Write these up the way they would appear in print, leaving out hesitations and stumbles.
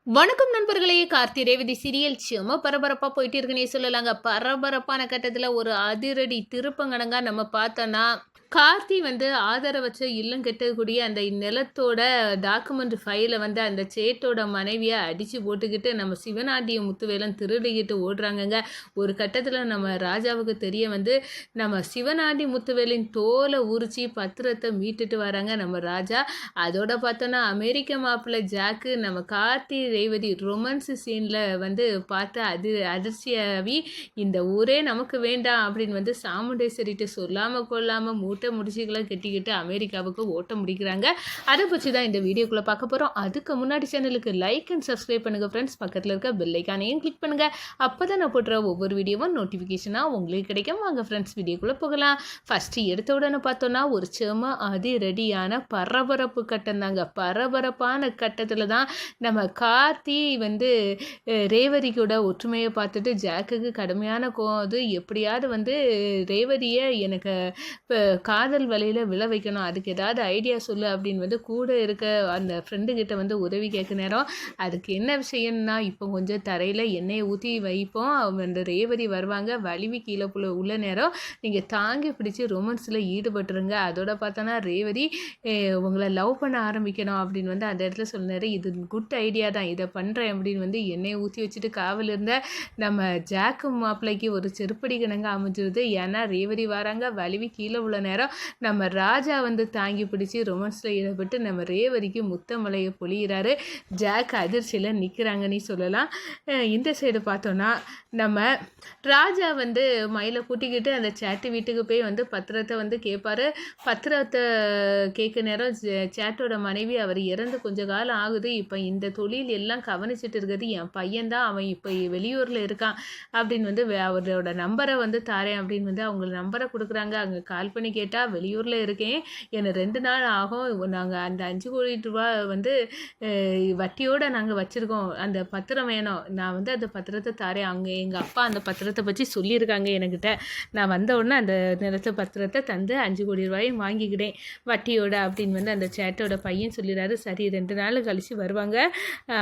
வணக்கம் நண்பர்களே! கார்த்தி ரேவதி சீரியல் செம பரபரப்பா போயிட்டு இருக்குன்னே சொல்லலாங்க. பரபரப்பான கட்டத்துல ஒரு அதிரடி திருப்பங்கனங்க நம்ம பார்த்தோன்னா, கார்த்தி ஆதரவற்ற இல்லம் கட்டக்கூடிய அந்த நிலத்தோட டாக்குமெண்ட் ஃபைல அந்த சேட்டோட மனைவிய அடிச்சு போட்டுக்கிட்டு நம்ம சிவனாண்டிய முத்துவேலன் திருடிக்கிட்டு ஓடுறாங்கங்க. ஒரு கட்டத்துல நம்ம ராஜாவுக்கு தெரிய நம்ம சிவனாண்டி முத்துவேலின் தோலை உரிச்சு பத்திரத்தை மீட்டுட்டு வராங்க நம்ம ராஜா. அதோட பார்த்தோன்னா அமெரிக்க மாப்பிள்ளை ஜாக்கு நம்ம கார்த்தி ரேவதி ரொமான்ஸ் சீனில் பார்த்து அதிர்ச்சியாகி இந்த ஊரே நமக்கு வேண்டாம் அப்படின்னு சாமுண்டேஸ்வரிட்டு சொல்லாமல் கொள்ளாமல் மூட்டை முடிச்சுக்கெல்லாம் கட்டிக்கிட்டு அமெரிக்காவுக்கு ஓட்ட முடிக்கிறாங்க. அதை பற்றி தான் இந்த வீடியோக்குள்ளே பார்க்க போகிறோம். அதுக்கு முன்னாடி சேனலுக்கு லைக் அண்ட் சப்ஸ்கிரைப் பண்ணுங்கள் ஃப்ரெண்ட்ஸ். பக்கத்தில் இருக்க பெல் ஐக்கானையும் கிளிக் பண்ணுங்கள். அப்போ தான் நான் போட்டுற ஒவ்வொரு வீடியோவும் நோட்டிஃபிகேஷனாக உங்களுக்கு கிடைக்கும். வாங்க ஃப்ரெண்ட்ஸ் வீடியோக்குள்ளே போகலாம். ஃபஸ்ட்டு எடுத்த உடனே பார்த்தோன்னா ஒரு செம அதிரடியான பரபரப்பு கட்டம் தாங்க. பரபரப்பான கட்டத்தில் தான் நம்ம கார்த்தி ரேவதி கூட ஒற்றுமையை பார்த்துட்டு ஜாக்குக்கு கடுமையான கோவம் எப்படியாவது ரேவதியை எனக்கு காதல் வலையில் விழ வைக்கணும், அதுக்கு ஏதாவது ஐடியா சொல்லு அப்படின்னு கூட இருக்க அந்த ஃப்ரெண்டுக்கிட்ட உதவி கேட்க நேரம் அதுக்கு என்ன விஷயம்னா, இப்போ கொஞ்சம் தரையில் எண்ணெயை ஊற்றி வைப்போம், அந்த ரேவதி வருவாங்க, வலிவி கீழே உள்ள நேரம் நீங்கள் தாங்கி பிடிச்சி ரொமான்ஸில் ஈடுபட்டுருங்க. அதோட பார்த்தோன்னா ரேவதி உங்களை லவ் பண்ண ஆரம்பிக்கணும் அப்படின்னு அந்த இடத்துல சொன்னார். இது குட் ஐடியா தான், இதை பண்ணுறேன் அப்படின்னு எண்ணெயை ஊற்றி வச்சுட்டு காவல் இருந்த நம்ம ஜாக்கு மாப்பிள்ளைக்கு ஒரு செருப்படி கணங்க அமைஞ்சிருது. ஏன்னா ரேவதி வராங்க, வலிவி கீழே உள்ள நேரம் நம்ம ராஜா தாங்கி பிடிச்சி ரொமான்ஸில் ஈடுபட்டு நம்ம ரேவதிக்கு முத்தமலையை பொழிகிறாரு. ஜாக் அதிர்ச்சியில் நிற்கிறாங்கன்னு சொல்லலாம். இந்த சைடு பார்த்தோன்னா நம்ம ராஜா மயிலை கூட்டிக்கிட்டு அந்த சேட்டு வீட்டுக்கு போய் பத்திரத்தை கேட்பாரு. பத்திரத்தை கேட்க நேரம் சேட்டோட மனைவி அவர் இறந்து கொஞ்ச காலம் ஆகுது, இப்போ இந்த தொழில் எல்லாம் கவனிச்சுட்டு இருக்கிறது என் பையன்தான், அவன் இப்போ வெளியூரில் இருக்கான் அப்படின்னு அவரோட நம்பரை தாரேன் அப்படின்னு அவங்க நம்பரை கொடுக்குறாங்க. அங்கே கால் பண்ணி கேட்டால் வெளியூரில் இருக்கேன், எனக்கு 2 நாள் ஆகும், நாங்கள் அந்த 5 கோடி ரூபா வட்டியோடு நாங்கள் வச்சுருக்கோம், அந்த பத்திரம் வேணும், நான் அந்த பத்திரத்தை தாரேன், அங்கே எங்கள் அப்பா அந்த பத்திரத்தை பற்றி சொல்லியிருக்காங்க என்கிட்ட, நான் வந்த உடனே அந்த நிலத்தை பத்திரத்தை தந்து 5 கோடி ரூபாயும் வாங்கிக்கிட்டேன் வட்டியோட அப்படின்னு அந்த சேட்டோட பையன் சொல்லிடுறாரு. சரி 2 நாள் கழித்து வருவாங்க,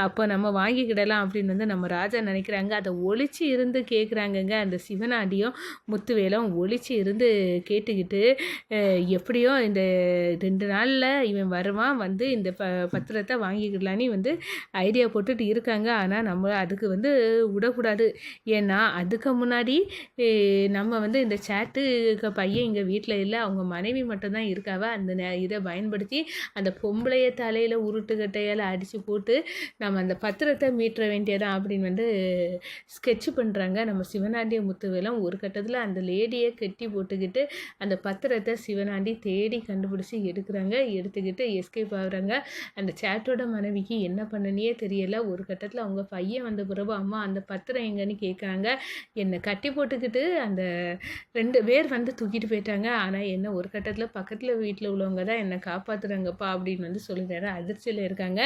அப்போ நம்ம வாங்கிக்கிடலாம் அப்படின்னு நம்ம ராஜா நினைக்கிறாங்க. அதை ஒளிச்சு இருந்து கேட்குறாங்கங்க அந்த சிவனாண்டியும் முத்துவேலும் ஒளிச்சு இருந்து கேட்டுக்கிட்டு, எப்படியோ இந்த 2 நாளில் இவன் வருவான், இந்த பத்திரத்தை வாங்கிக்கலான்னு ஐடியா போட்டுட்டு இருக்காங்க. ஆனால் நம்ம அதுக்கு விடக்கூடாது, ஏன்னா அதுக்கு முன்னாடி நம்ம இந்த சேட்டு பையன் இங்கே வீட்டில் இல்லை, அவங்க மனைவி மட்டும்தான் இருக்காவ, அந்த இதை பயன்படுத்தி அந்த பொம்பளைய தலையில் உருட்டுக்கட்டையால் அடித்து போட்டு நம்ம அந்த பத்திரத்தை மீட்ட வேண்டியதான் அப்படின்னு ஸ்கெட்ச் பண்ணுறாங்க நம்ம சிவனாண்டிய முத்துவேலும். ஒரு கட்டத்தில் அந்த லேடியை கட்டி போட்டுக்கிட்டு அந்த பத்திரத்தை சிவனாண்டி தேடி கண்டுபிடிச்சி எடுக்கிறாங்க. எடுத்துக்கிட்டு எஸ்கேப் ஆகுறாங்க. அந்த சேட்டோட மனைவிக்கு என்ன பண்ணனே தெரியல. ஒரு கட்டத்தில் அவங்க பையன் வந்த பிறகு அம்மா அந்த பத்திரம் எங்கன்னு கேட்குறாங்க. என்னை கட்டி போட்டுக்கிட்டு அந்த 2 பேர் தூக்கிட்டு போயிட்டாங்க, ஆனால் என்ன ஒரு கட்டத்தில் பக்கத்தில் வீட்டில் உள்ளவங்க தான் என்னை காப்பாற்றுறாங்கப்பா அப்படின்னு சொல்லிடுறாரு. அதிர்ச்சியில் இருக்காங்க.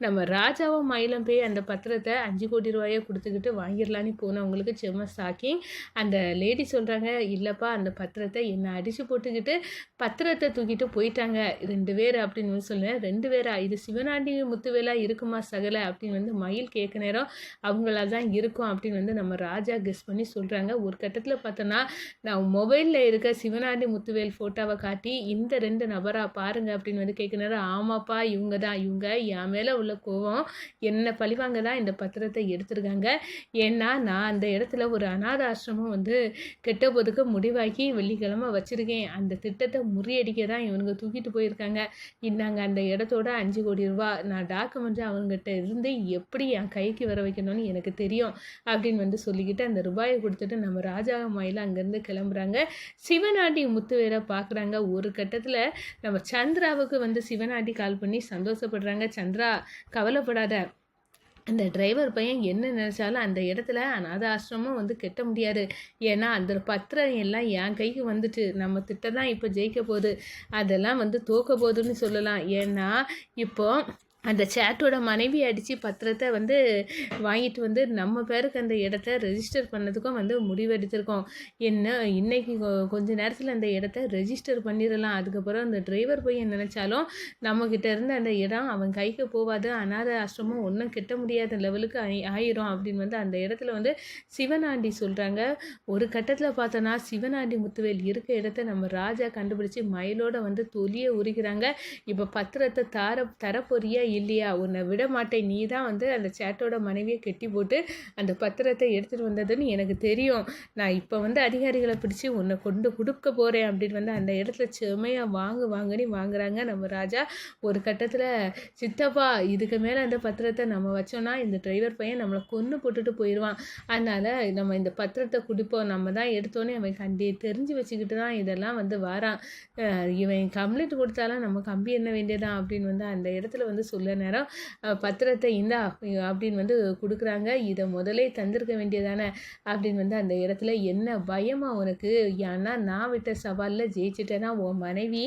நம்ம ராஜாவும் மயிலும் போய் அந்த பத்திரத்தை 5 கோடி ரூபாயை கொடுத்துக்கிட்டு வாங்கிடலான்னு போனவங்களுக்கு செம்ம ஷாக்கிங். அந்த லேடி சொல்கிறாங்க, இல்லைப்பா அந்த பத்திரத்தை என்னை அடித்து போட்டுக்கிட்டு பத்திரத்தை தூக்கிட்டு போயிட்டாங்க 2 பேர் அப்படின்னு சொல்லுவேன். 2 பேரா, இது சிவனாண்டி முத்துவேலா இருக்குமா சகல அப்படின்னு மயில் கேட்க நேரம் அவங்களா தான் இருக்கும் அப்படின்னு நம்ம ராஜா கெஸ் பண்ணி சொல்கிறாங்க. ஒரு கட்டத்தில் பார்த்தோன்னா நான் மொபைலில் இருக்க சிவனாண்டி முத்துவேல் ஃபோட்டோவை காட்டி இந்த 2 நபரா பாருங்க அப்படின்னு கேட்க நேரம், ஆமாப்பா இவங்க தான், இவங்க என் மேலே உள்ள கோவம் என்ன பழிவாங்க தான் இந்த பத்திரத்தை எடுத்துருக்காங்க. ஏன்னா நான் அந்த இடத்துல ஒரு அநாத ஆசிரமம் கெட்ட போதுக்கு முடிவாக்கி வெள்ளிக்கிழமை வச்சுருக்கேன், அந்த திட்டத்தை முறியடிக்க தான் இவனுங்க தூக்கிட்டு போயிருக்காங்க. இன்னாங்க அந்த இடத்தோட 5 கோடி ரூபா நான் டாக்குமெண்ட்டு அவங்ககிட்ட இருந்து எப்படி என் கைக்கு வர வைக்கணும்னு எனக்கு தெரியும் அப்படின்னு சொல்லிக்கிட்டு அந்த ரூபாயை கொடுத்துட்டு நம்ம ராஜா மயில அங்கேருந்து கிளம்புறாங்க. சிவனாண்டி முத்துவேலை பார்க்குறாங்க. ஒரு கட்டத்தில் நம்ம சந்திராவுக்கு சிவனாண்டி கால் பண்ணி சந்தோஷப்படுறாங்க. சந்திரா கவலைப்படாத, அந்த டிரைவர் பையன் என்ன நினச்சாலும் அந்த இடத்துல அநாத ஆசிரமம் கெட்ட முடியாது, ஏன்னா அந்த பத்திரம் எல்லாம் என் கைக்கு வந்துட்டு நம்ம திட்டம் தான் இப்போ ஜெயிக்க போகுது, அதெல்லாம் தோக்க போகுதுன்னு சொல்லலாம். ஏன்னா இப்போ அந்த சேட்டோட மனைவி அடித்து பத்திரத்தை வந்து வாங்கிட்டு வந்து நம்ம பேருக்கு அந்த இடத்த ரெஜிஸ்டர் பண்ணதுக்கும் வந்து முடிவெடுத்திருக்கோம். என்ன இன்னைக்கு கொஞ்ச நேரத்தில் அந்த இடத்த ரெஜிஸ்டர் பண்ணிடலாம். அதுக்கப்புறம் அந்த டிரைவர் போய் நினச்சாலும் நம்மக்கிட்ட இருந்து அந்த இடம் அவன் கைக்கு போகாது. அனாதை ஆசிரமம் ஒன்றும் கெட்ட முடியாத லெவலுக்கு ஆயிரும் அப்படின்னு வந்து அந்த இடத்துல வந்து சிவனாண்டி சொல்கிறாங்க. ஒரு கட்டத்தில் பார்த்தோன்னா சிவனாண்டி முத்துவேல் இருக்க இடத்த நம்ம ராஜா கண்டுபிடிச்சி மயிலோட வந்து தொலியை உரிக்கிறாங்க. இப்போ பத்திரத்தை தரப்பொறியா இல்லையா, உன்னை விட மாட்டேன், நீ தான் வந்து அந்த சேட்டோட மனைவியை கெட்டி போட்டு அந்த பத்திரத்தை எடுத்துகிட்டு வந்ததுன்னு எனக்கு தெரியும். நான் இப்போ வந்து அதிகாரிகளை பிடிச்சி உன்னை கொண்டு கொடுக்க போகிறேன் அப்படின்னு வந்து அந்த இடத்துல செமையாக வாங்குன்னு வாங்குறாங்க நம்ம ராஜா. ஒரு கட்டத்தில் சித்தப்பா இதுக்கு மேலே அந்த பத்திரத்தை நம்ம வச்சோன்னா இந்த டிரைவர் பையன் நம்மளை கொன்று போட்டுட்டு போயிடுவான். அதனால் நம்ம இந்த பத்திரத்தை கொடுப்போம், நம்ம தான் எடுத்தோன்னே அவன் தெரிஞ்சு வச்சுக்கிட்டு தான் இதெல்லாம் வந்து வாரான். இவன் கம்ப்ளைண்ட் கொடுத்தாலும் நம்ம கம்பி என்ன வேண்டியதான் அப்படின்னு வந்து அந்த இடத்துல வந்து சொல்ல நேரம் பத்திரத்தை இந்தா அப்படின்னு வந்து கொடுக்குறாங்க. இதை முதலே தந்திருக்க வேண்டியதானே அப்படின்னு வந்து அந்த இடத்துல என்ன பயமா உனக்கு, ஏன்னா நான் விட்ட சவாலில் ஜெயிச்சிட்டேன்னா உன் மனைவி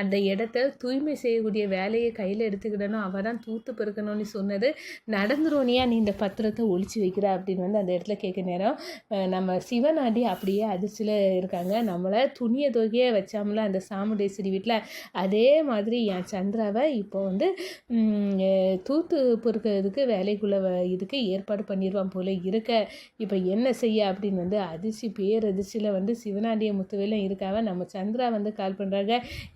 அந்த இடத்த தூய்மை செய்யக்கூடிய வேலையை கையில் எடுத்துக்கிடணும், அவள் தான் தூத்து பெருக்கணும்னு சொன்னது நடந்துருவோனியா நீ இந்த பத்திரத்தை ஒழிச்சு வைக்கிற அப்படின்னு வந்து அந்த இடத்துல கேட்க நேரம் நம்ம சிவனாண்டி அப்படியே அதிர்ச்சியில் இருக்காங்க. நம்மளை துணியை தொகையை வச்சாமல அந்த சாமுண்டேஸ்வரி வீட்டில் அதே மாதிரி என் சந்திராவை இப்போ வந்து தூத்து பொறுக்கிறதுக்கு வேலைக்குள்ளே இதுக்கு ஏற்பாடு பண்ணிடுவான் போல இருக்க. இப்போ என்ன செய்ய அப்படின்னு வந்து பேரதிர்ச்சியில் வந்து சிவனாண்டிய முத்துவேலும் இருக்காவ. நம்ம சந்திரா வந்து கால் பண்ணுறாங்க.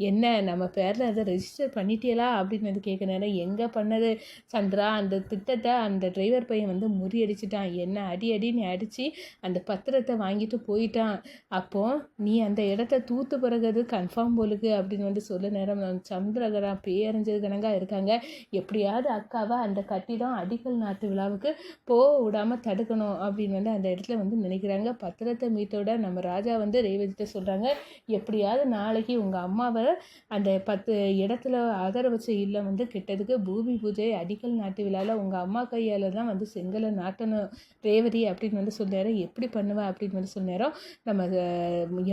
என்ன நம்ம பேரில் அதை ரெஜிஸ்டர் பண்ணிட்டீங்களா அப்படின்னு வந்து கேட்க நேரம் எங்கே பண்ணது சந்திரா, அந்த திட்டத்தை அந்த டிரைவர் பையன் வந்து முறியடிச்சிட்டான், என்ன அடின்னு அடித்து அந்த பத்திரத்தை வாங்கிட்டு போயிட்டான். அப்போது நீ அந்த இடத்த தூத்து பிறகுது கன்ஃபார்ம் போலுக்கு அப்படின்னு வந்து சொல்ல நேரம் சந்திரகரா பேரஞ்சது கணங்காக இருக்காங்க. எப்படியாவது அக்காவை அந்த கட்டிடம் அடிக்கல் நாட்டு விழாவுக்கு விடாமல் தடுக்கணும் அப்படின்னு வந்து அந்த இடத்துல வந்து நினைக்கிறாங்க. பத்திரத்தை மீட்டோட நம்ம ராஜா வந்து ரேவதிட்ட சொல்கிறாங்க, எப்படியாவது நாளைக்கு உங்கள் அம்மாவை அந்த இடத்துல ஆதர வச்ச இல்லம் வந்து கிட்டதுக்கு பூமி பூஜை அடிக்கல் நாட்டு விழாவில் உங்கள் அம்மா கையால் தான் வந்து செங்கலை நாட்டணும் ரேவதி அப்படின்னு வந்து சொன்னார். எப்படி பண்ணுவேன் அப்படின்னு வந்து சொன்னாரோ நம்ம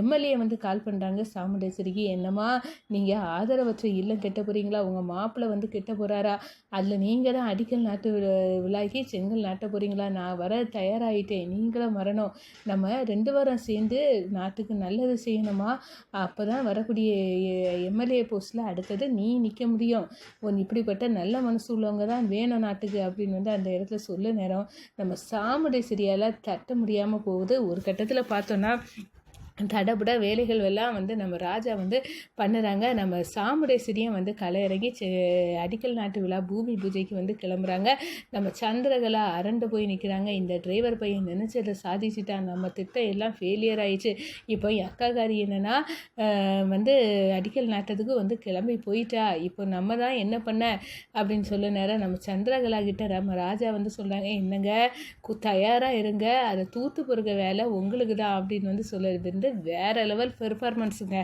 எம்எல்ஏ வந்து கால் பண்ணுறாங்க சாமுண்டேஸ்வரிக்கு. என்னம்மா நீங்கள் ஆதரவற்ற இல்லம் கெட்ட போகிறீங்களா, உங்கள் மாப்பிள்ளை வந்து கெட்ட போகிறாரா, அதில் நீங்கள் தான் அடிக்கல் நாட்டு விழாக்கி செங்கல் நாட்ட போகிறீங்களா, நான் வர தயாராகிட்டேன், நீங்களும் வரணும், நம்ம 2 வாரம் சேர்ந்து நாட்டுக்கு நல்லது செய்யணுமா, அப்போ தான் வரக்கூடிய எம்எல்ஏ போஸ்ட்டில் அடுத்தது நீ நிற்க முடியும், இப்படிப்பட்ட நல்ல மனசு உள்ளவங்க தான் வேணும் நாட்டுக்கு அப்படின்னு வந்து அந்த இடத்துல சொல்ல நேரம் நம்ம சாமுண்டேஸ்வரியால் தட்ட முடியாமல் போகுது. ஒரு கட்டத்தில் பார்த்தோன்னா தடபுட வேலைகள் எல்லாம் வந்து நம்ம ராஜா வந்து பண்ணுறாங்க. நம்ம சாமுண்டேஸ்வரியும் வந்து களை இறங்கி அடிக்கல் நாட்டு விழா பூமி பூஜைக்கு வந்து கிளம்புறாங்க. நம்ம சந்திரகலா அரண்டு போய் நிற்கிறாங்க. இந்த டிரைவர் பையன் நினச்சதை சாதிச்சுட்டான், நம்ம திட்டம் எல்லாம் ஃபெயிலியர் ஆயிடுச்சு. இப்போ அக்காக்காரி என்னென்னா வந்து அடிக்கல் நாட்டத்துக்கு வந்து கிளம்பி போயிட்டா, இப்போ நம்ம தான் என்ன பண்ண அப்படின்னு சொல்ல நேரம் நம்ம சந்திரகலா கிட்ட நம்ம ராஜா வந்து சொல்கிறாங்க, என்னங்க தயாராக இருங்க, அதை தூத்து பொறுக்க வேலை உங்களுக்கு தான் அப்படின்னு வந்து சொல்லுறது வேற லெவல் பெர்ஃபார்மன்ஸுங்க.